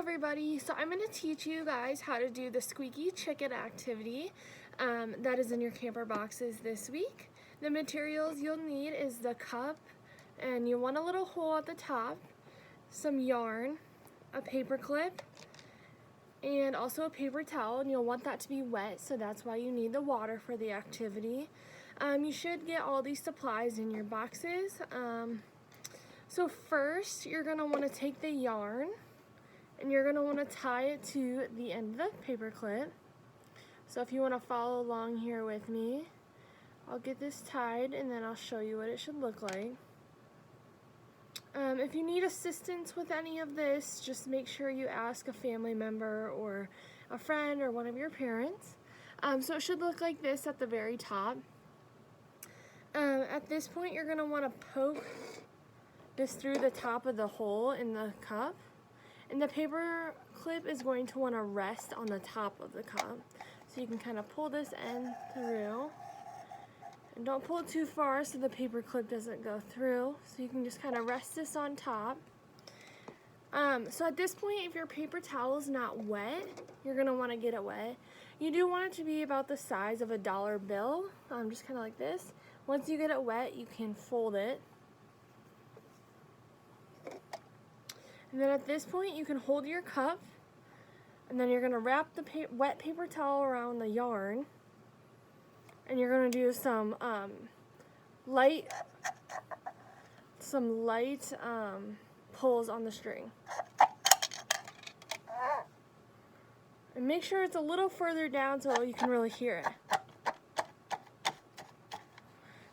everybody, so I'm going to teach you guys how to do the squeaky chicken activity that is in your camper boxes this week. The materials you'll need is the cup, and you want a little hole at the top, some yarn, a paper clip, and also a paper towel, and you'll want that to be wet, so that's why you need the water for the activity. You should get all these supplies in your boxes. So first, you're going to want to take the yarn and you're going to want to tie it to the end of the paper clip. So if you want to follow along here with me, I'll get this tied and then I'll show you what it should look like. If you need assistance with any of this, just make sure you ask a family member or a friend or one of your parents. So it should look like this at the very top. At this point, you're going to want to poke this through the top of the hole in the cup, and the paper clip is going to want to rest on the top of the cup. So you can kind of pull this end through, and don't pull it too far so the paper clip doesn't go through. So you can just kind of rest this on top. So at this point, if your paper towel is not wet, you're going to want to get it wet. You do want it to be about the size of a dollar bill, just kind of like this. Once you get it wet, you can fold it. And then at this point, you can hold your cup, and then you're going to wrap the wet paper towel around the yarn, and you're going to do some light pulls on the string. And make sure it's a little further down so you can really hear it.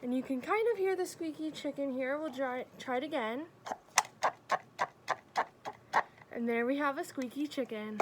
And you can kind of hear the squeaky chicken here. We'll try it again. And there we have a squeaky chicken.